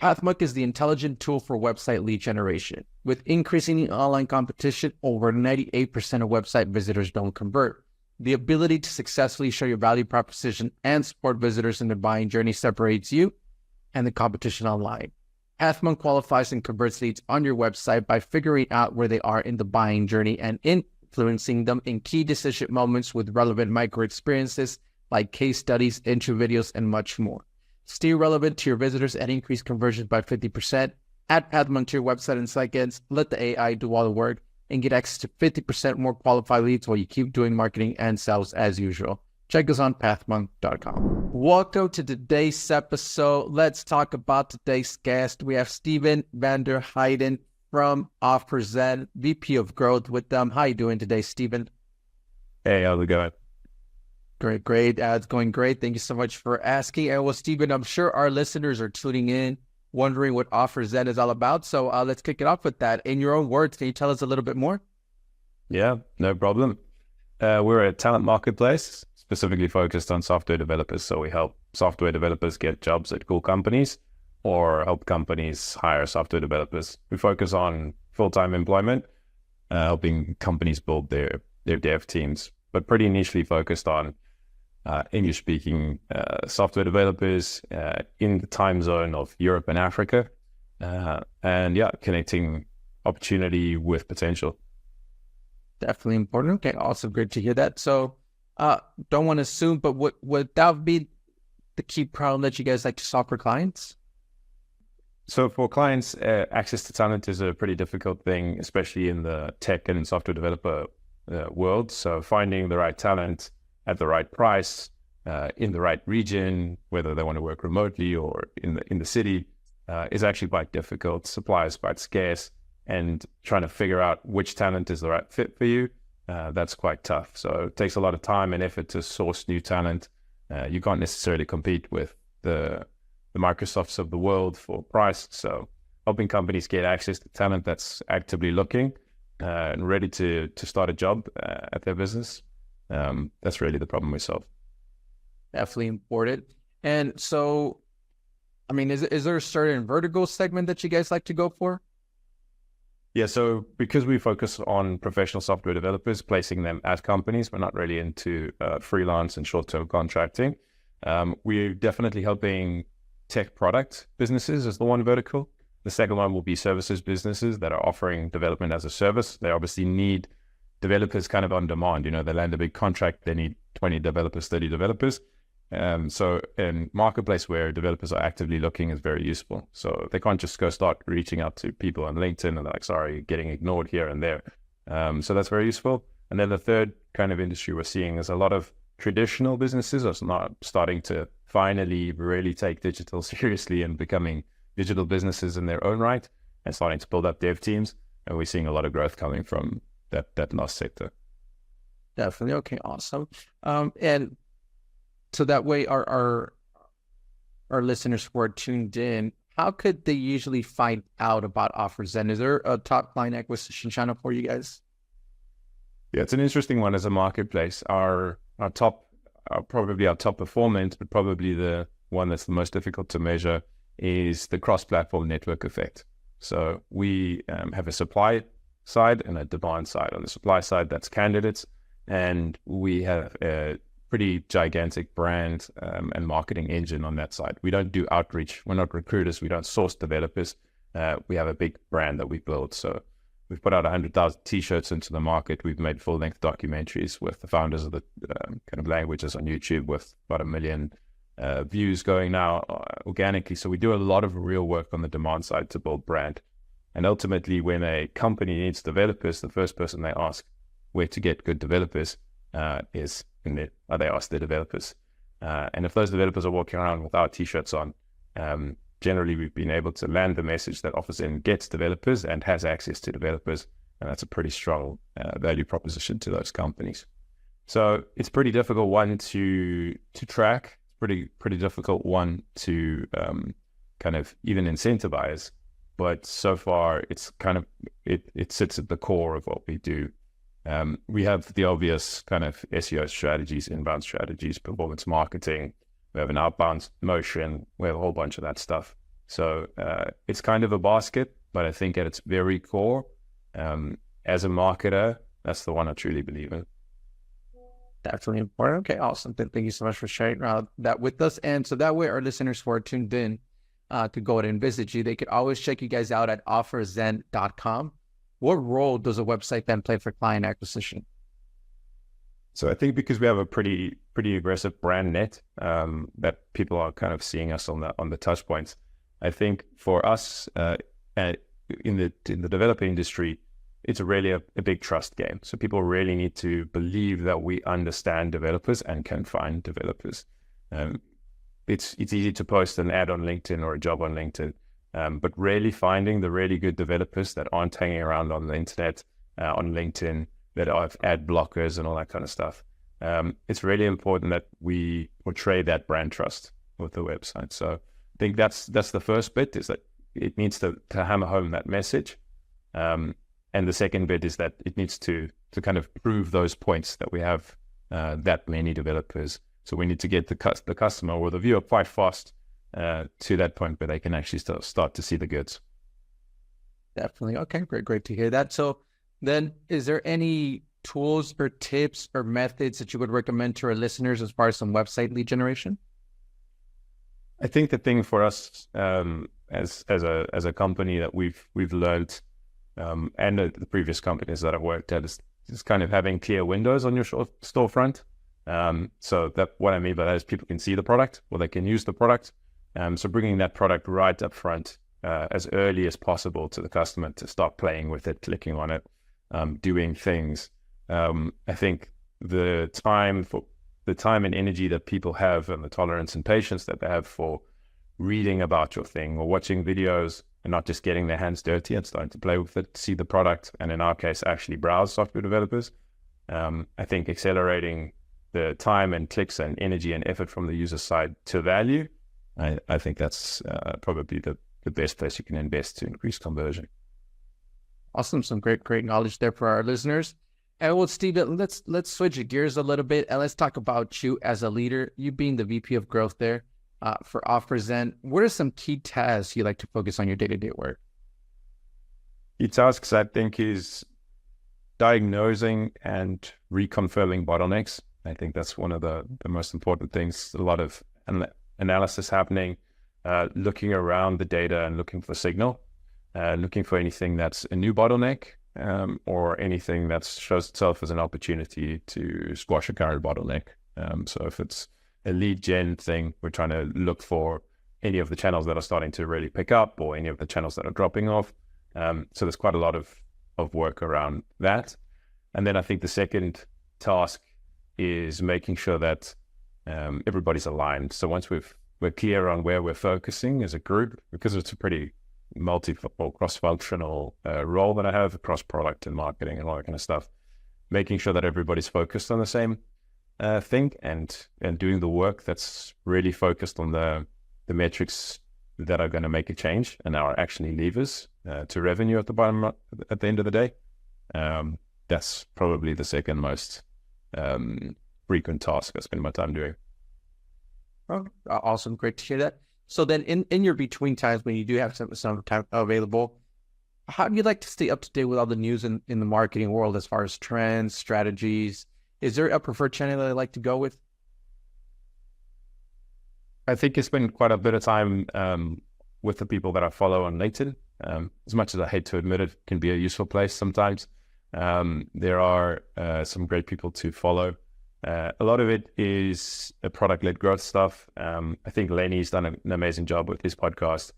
Pathmark is the intelligent tool for website lead generation. With increasing online competition, over 98% of website visitors don't convert. The ability to successfully show your value proposition and support visitors in their buying journey separates you and the competition online. Pathmark qualifies and converts leads on your website by figuring out where they are in the buying journey and influencing them in key decision moments with relevant micro experiences like case studies, intro videos, and much more. Stay relevant to your visitors and increase conversions by 50%. Add Pathmark to your website in seconds. Let the AI do all the work and get access to 50% more qualified leads while you keep doing marketing and sales as usual. Check us on pathmark.com. Welcome to today's episode. Let's talk about today's guest. We have Steven van der Heijden from OfferZen, VP of Growth with them. How are you doing today, Steven? Hey, how's it going? Great. It's going great. Thank you so much for asking. And well, Steven, I'm sure our listeners are tuning in, wondering what OfferZen is all about. So let's kick it off with that. In your own words, can you tell us a little bit more? Yeah, no problem. We're a talent marketplace specifically focused on software developers. So we help software developers get jobs at cool companies or help companies hire software developers. We focus on full-time employment, helping companies build their dev teams, but pretty nichely focused on English-speaking software developers in the time zone of Europe and Africa. And yeah, connecting opportunity with potential. Definitely important. Okay, awesome. Great to hear that. So don't want to assume, but would that be the key problem that you guys like to solve for clients? So for clients, access to talent is a pretty difficult thing, especially in the tech and software developer world. So finding the right talent at the right price, in the right region, whether they want to work remotely or in the city, is actually quite difficult. Supply is quite scarce, and trying to figure out which talent is the right fit for you, that's quite tough. So it takes a lot of time and effort to source new talent. You can't necessarily compete with the Microsofts of the world for price. So helping companies get access to talent that's actively looking and ready to start a job at their business. That's really the problem we solve. Definitely important. And so, I mean, is there a certain vertical segment that you guys like to go for? Yeah, so because we focus on professional software developers, placing them at companies, we're not really into freelance and short-term contracting. We're definitely helping tech product businesses as the one vertical. The second one will be services businesses that are offering development as a service. They obviously need developers kind of on demand. You know, they land a big contract, they need 20 developers, 30 developers. So in marketplace where developers are actively looking is very useful. So they can't just go start reaching out to people on LinkedIn and they're like, sorry, getting ignored here and there. So that's very useful. And then the third kind of industry we're seeing is a lot of traditional businesses are not starting to finally really take digital seriously and becoming digital businesses in their own right and starting to build up dev teams. And we're seeing a lot of growth coming from that last sector. Definitely. Okay, awesome. And so that way our listeners who are tuned in, how could they usually find out about OfferZen? Is there a top client acquisition channel for you guys? Yeah, it's an interesting one as a marketplace. Our top performance, but probably the one that's the most difficult to measure is the cross-platform network effect. So we have a supply side and a demand side. On the supply side, that's candidates, and we have a pretty gigantic brand and marketing engine on that side. We don't do outreach. We're not recruiters. We don't source developers. We have a big brand that we build. So we've put out 100,000 t-shirts into the market. We've made full-length documentaries with the founders of the kind of languages on YouTube with about 1 million views going now organically. So we do a lot of real work on the demand side to build brand. And ultimately, when a company needs developers, the first person they ask where to get good developers is they ask their developers. And if those developers are walking around with our t-shirts on, generally we've been able to land the message that OfferZen gets developers and has access to developers. And that's a pretty strong value proposition to those companies. So it's pretty difficult one to track. It's pretty difficult one to kind of even incentivize. But so far, it's kind of it sits at the core of what we do. We have the obvious kind of SEO strategies, inbound strategies, performance marketing. We have an outbound motion. We have a whole bunch of that stuff. So it's kind of a basket, but I think at its very core, as a marketer, that's the one I truly believe in. Definitely important. Okay, awesome. Thank you so much for sharing that with us. And so that way our listeners who are tuned in to go ahead and visit you, they could always check you guys out at OfferZen.com. What role does a website then play for client acquisition? So I think because we have a pretty aggressive brand net, that people are kind of seeing us on the touch points. I think for us in the developer industry, it's really a big trust game. So people really need to believe that we understand developers and can find developers. It's easy to post an ad on LinkedIn or a job on LinkedIn, but really finding the really good developers that aren't hanging around on the internet, on LinkedIn, that have ad blockers and all that kind of stuff. It's really important that we portray that brand trust with the website. So I think that's the first bit, is that it needs to hammer home that message. And the second bit is that it needs to kind of prove those points that we have that many developers. So we need to get the customer or the viewer quite fast to that point where they can actually start to see the goods. Definitely. Okay, great to hear that. So then, is there any tools or tips or methods that you would recommend to our listeners as far as some website lead generation? I think the thing for us as a company that we've learned, and the previous companies that I've worked at, is kind of having clear windows on your storefront. So that what I mean by that is people can see the product, or they can use the product. So bringing that product right up front as early as possible to the customer to start playing with it, clicking on it, doing things. I think the time and energy that people have, and the tolerance and patience that they have for reading about your thing or watching videos and not just getting their hands dirty and starting to play with it, see the product, and in our case, actually browse software developers. I think accelerating the time and clicks and energy and effort from the user side to value, I think that's probably the best place you can invest to increase conversion. Awesome. Some great knowledge there for our listeners. And well, Steven, let's switch gears a little bit and let's talk about you as a leader, you being the VP of growth there for OfferZen. What are some key tasks you like to focus on your day-to-day work? Key tasks, I think, is diagnosing and reconfirming bottlenecks. I think that's one of the most important things. A lot of analysis happening, looking around the data and looking for signal, looking for anything that's a new bottleneck, or anything that shows itself as an opportunity to squash a current bottleneck. So if it's a lead gen thing, we're trying to look for any of the channels that are starting to really pick up, or any of the channels that are dropping off. So there's quite a lot of work around that. And then I think the second task is making sure that everybody's aligned. So once we're clear on where we're focusing as a group, because it's a pretty cross-functional role that I have across product and marketing and all that kind of stuff, making sure that everybody's focused on the same thing and doing the work that's really focused on the metrics that are going to make a change and are actually levers to revenue at the end of the day. That's probably the second most frequent task I spend my time doing. Oh, awesome. Great to hear that. So then in your between times, when you do have some time available, how do you like to stay up to date with all the news in the marketing world as far as trends, strategies? Is there a preferred channel that I like to go with? I think I spend quite a bit of time with the people that I follow on LinkedIn. As much as I hate to admit it, can be a useful place sometimes. There are some great people to follow. A lot of it is product-led growth stuff. I think Lenny's done an amazing job with his podcast.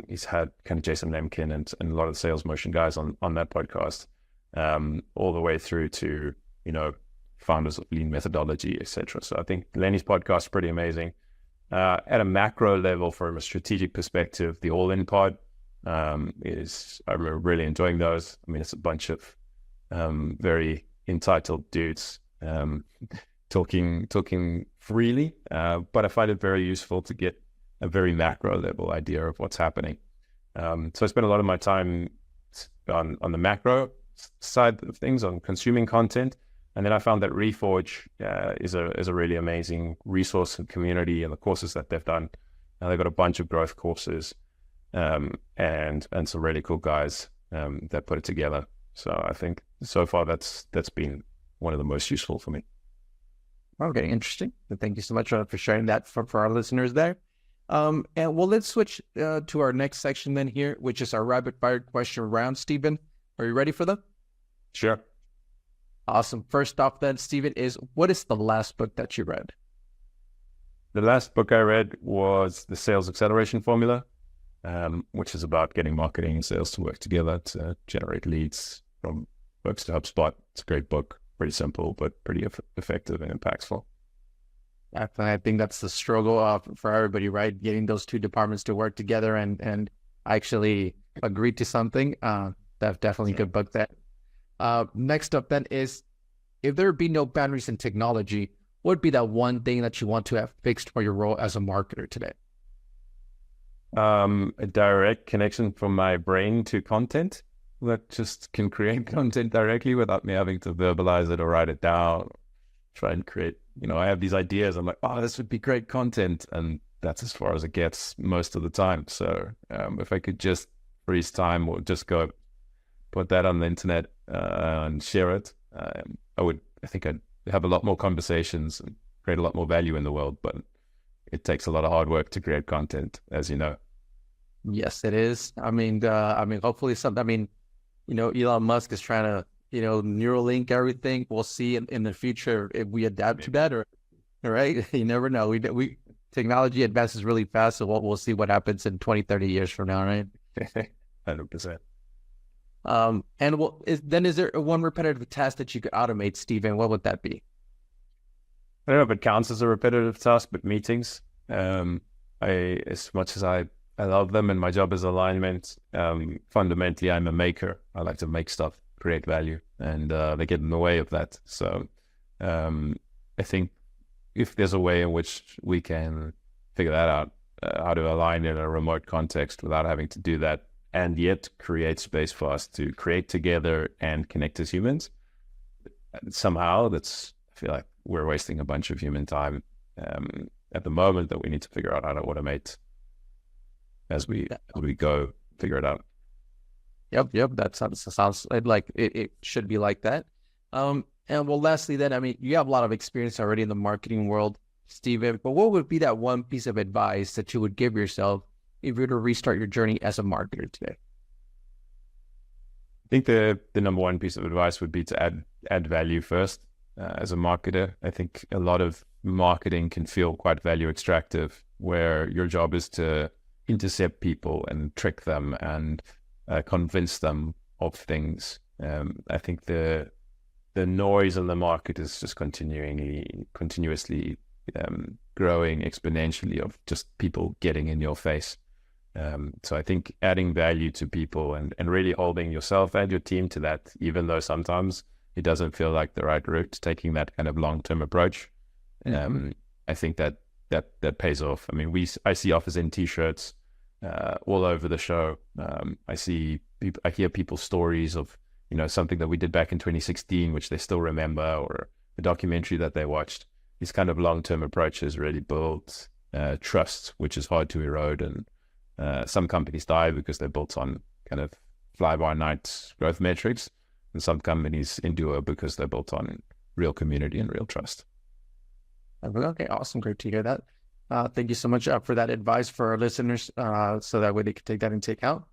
He's had kind of Jason Lemkin and a lot of the sales motion guys on that podcast, all the way through to, founders of lean methodology, etc. So I think Lenny's podcast is pretty amazing. At a macro level, from a strategic perspective, the All In Pod I'm really enjoying those. I mean, it's a bunch of very entitled dudes talking freely, but I find it very useful to get a very macro level idea of what's happening. So I spend a lot of my time on the macro side of things, on consuming content. And then I found that Reforge is a really amazing resource and community, and the courses that they've done. They've got a bunch of growth courses. and some really cool guys that put it together. So I think so far that's been one of the most useful for me. Okay, interesting. Thank you so much for sharing that for our listeners there. And well, let's switch to our next section then here, which is our rapid fire question round. Stephen, are you ready for them? Sure. Awesome. First off then, Stephen, what is the last book that you read? The last book I read was The Sales Acceleration Formula, which is about getting marketing and sales to work together to generate leads from Works to HubSpot. It's a great book, pretty simple, but pretty effective and impactful. I think that's the struggle for everybody, right? Getting those two departments to work together and actually agree to something. That's definitely a good book there. Next up then is, if there be no boundaries in technology, what would be that one thing that you want to have fixed for your role as a marketer today? A direct connection from my brain to content that just can create content directly without me having to verbalize it or write it down, try and create, I have these ideas. I'm like, oh, this would be great content. And that's as far as it gets most of the time. So if I could just freeze time or just go put that on the internet and share it, I think I'd have a lot more conversations and create a lot more value in the world. But it takes a lot of hard work to create content, as you know. Yes, it is. Hopefully Elon Musk is trying to, Neuralink everything. We'll see in the future if we adapt to that, or right? You never know. We technology advances really fast, so we'll see what happens in 20, 30 years from now, right? 100%. Is there one repetitive task that you could automate, Stephen? What would that be? I don't know if it counts as a repetitive task, but meetings. As much as I love them and my job is alignment, fundamentally I'm a maker. I like to make stuff, create value, and they get in the way of that. So I think if there's a way in which we can figure that out, how to align in a remote context without having to do that, and yet create space for us to create together and connect as humans, somehow I feel like we're wasting a bunch of human time at the moment that we need to figure out how to automate as we go figure it out. Yep. That sounds like it should be like that. And well, lastly then, you have a lot of experience already in the marketing world, Stephen, but what would be that one piece of advice that you would give yourself if you were to restart your journey as a marketer today? I think the number one piece of advice would be to add value first. As a marketer, I think a lot of marketing can feel quite value extractive, where your job is to intercept people and trick them and convince them of things. I think the noise in the market is just continuously growing exponentially of just people getting in your face. So I think adding value to people and really holding yourself and your team to that, even though sometimes it doesn't feel like the right route, taking that kind of long-term approach. I think that pays off. I see OfferZen t-shirts all over the show. I hear people's stories of, something that we did back in 2016, which they still remember, or a documentary that they watched. These kind of long-term approaches really build trust, which is hard to erode. And some companies die because they're built on kind of fly-by-night growth metrics. And some companies endure because they're built on real community and real trust. Okay, awesome. Great to hear that. Thank you so much for that advice for our listeners, so that way they can take that into account.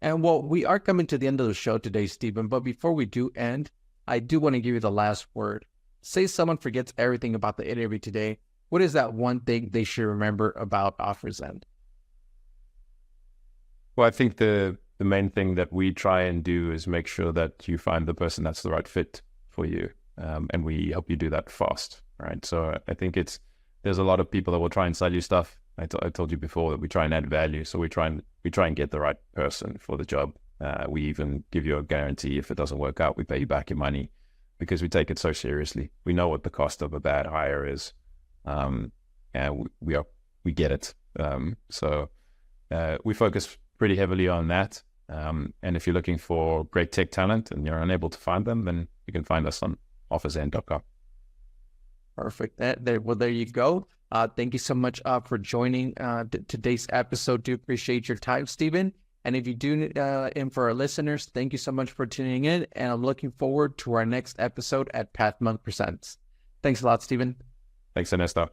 And well, we are coming to the end of the show today, Stephen, but before we do end, I do want to give you the last word. Say someone forgets everything about the interview today. What is that one thing they should remember about OfferZen? Well, I think the main thing that we try and do is make sure that you find the person that's the right fit for you. And we help you do that fast, right? So I think there's a lot of people that will try and sell you stuff. I told you before that we try and add value. So we try and get the right person for the job. We even give you a guarantee. If it doesn't work out, we pay you back your money, because we take it so seriously. We know what the cost of a bad hire is. And we get it. So we focus pretty heavily on that. And if you're looking for great tech talent and you're unable to find them, then you can find us on OfferZen.com. Perfect. There you go. Thank you so much for joining today's episode. Do appreciate your time, Stephen. And if you do, and for our listeners, thank you so much for tuning in. And I'm looking forward to our next episode at Path Monk Presents. Thanks a lot, Stephen. Thanks, Ernesto.